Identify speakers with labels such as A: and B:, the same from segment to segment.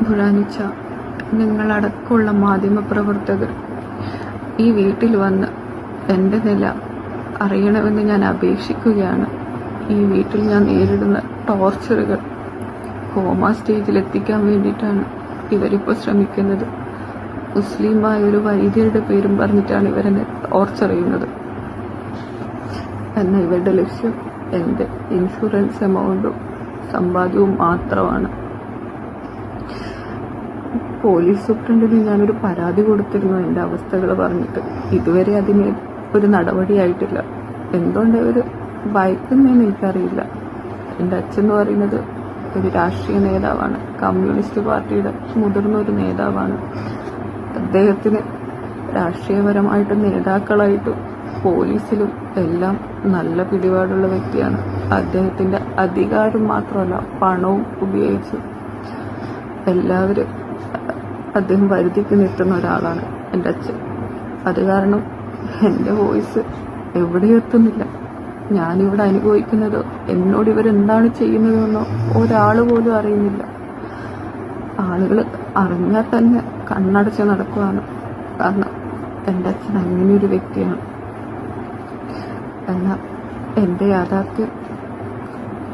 A: ബുറാനിച്ച, നിങ്ങളടക്കമുള്ള മാധ്യമപ്രവർത്തകർ ഈ വീട്ടിൽ വന്ന് എൻ്റെ നില അറിയണമെന്ന് ഞാൻ അപേക്ഷിക്കുകയാണ്. ഈ വീട്ടിൽ ഞാൻ നേരിടുന്ന ടോർച്ചറുകൾ കോമ സ്റ്റേജിലെത്തിക്കാൻ വേണ്ടിയിട്ടാണ് ഇവരിപ്പോൾ ശ്രമിക്കുന്നത്. മുസ്ലിമായ ഒരു വൈദ്യരുടെ പേരും പറഞ്ഞിട്ടാണ് ഇവരെന്നെ ടോർച്ചർ ചെയ്യുന്നത്. എന്നാൽ ഇവരുടെ ലക്ഷ്യം എൻ്റെ ഇൻഷുറൻസ് എമൗണ്ടും സമ്പാദ്യവും മാത്രമാണ്. പോലീസ് സൂപ്രണ്ടിന് ഞാനൊരു പരാതി കൊടുത്തിരുന്നു എൻ്റെ അവസ്ഥകൾ പറഞ്ഞിട്ട്. ഇതുവരെ അതിന് ഒരു നടപടിയായിട്ടില്ല. എന്തുകൊണ്ട് അവർ ഭയക്കുന്നതെന്ന് എനിക്കറിയില്ല. എൻ്റെ അച്ഛൻ എന്ന് പറയുന്നത് ഒരു രാഷ്ട്രീയ നേതാവാണ്, കമ്മ്യൂണിസ്റ്റ് പാർട്ടിയുടെ മുതിർന്ന ഒരു നേതാവാണ്. അദ്ദേഹത്തിന് രാഷ്ട്രീയപരമായിട്ടും നേതാക്കളായിട്ടും പോലീസിലും എല്ലാം നല്ല പിടിപാടുള്ള വ്യക്തിയാണ്. അദ്ദേഹത്തിൻ്റെ അധികാരം മാത്രമല്ല, പണവും ഉപയോഗിച്ച് എല്ലാവരും അദ്ദേഹം വരുതിക്ക് നിർത്തുന്ന ഒരാളാണ് എൻ്റെ അച്ഛൻ. അത് കാരണം എൻ്റെ വോയിസ് എവിടെയും എത്തുന്നില്ല. ഞാനിവിടെ അനുഭവിക്കുന്നതോ എന്നോട് ഇവരെന്താണ് ചെയ്യുന്നതെന്നോ ഒരാൾ പോലും അറിയുന്നില്ല. ആളുകൾ അറിഞ്ഞാൽ തന്നെ കണ്ണടച്ച് നടക്കുവാണ്. കാരണം എൻ്റെ അച്ഛൻ അങ്ങനെയൊരു വ്യക്തിയാണ്. എന്നാൽ എൻ്റെ യാഥാർത്ഥ്യം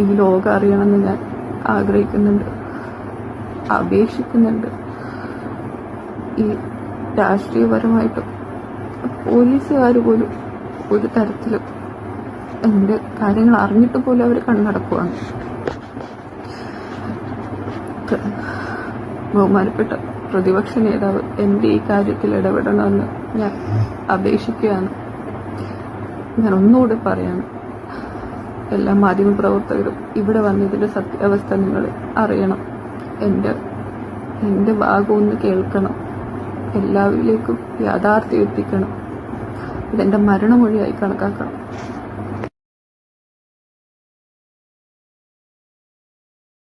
A: ഈ ലോകം അറിയണമെന്ന് ഞാൻ ആഗ്രഹിക്കുന്നുണ്ട്, അപേക്ഷിക്കുന്നുണ്ട്. ഈ രാഷ്ട്രീയപരമായിട്ടും പോലീസുകാർ പോലും ഒരു തരത്തിലും എൻ്റെ കാര്യങ്ങൾ അറിഞ്ഞിട്ട് പോലും അവർ കണ്ണടക്കുവാണ്. ബഹുമാനപ്പെട്ട പ്രതിപക്ഷ നേതാവ് എൻ്റെ ഈ കാര്യത്തിൽ ഇടപെടണമെന്ന് ഞാൻ അപേക്ഷിക്കുകയാണ്. ഞാൻ ഒന്നുകൂടെ പറയാണ്, എല്ലാ മാധ്യമപ്രവർത്തകരും ഇവിടെ വന്ന് ഇതിൻ്റെ സത്യാവസ്ഥ നിങ്ങൾ അറിയണം. എൻ്റെ ഭാഗം ഒന്ന് കേൾക്കണം, എല്ലാവരിലേക്കും യാഥാർത്ഥ്യം എത്തിക്കണം. ഇതെൻ്റെ മരണമൊഴിയായി കണക്കാക്കണം.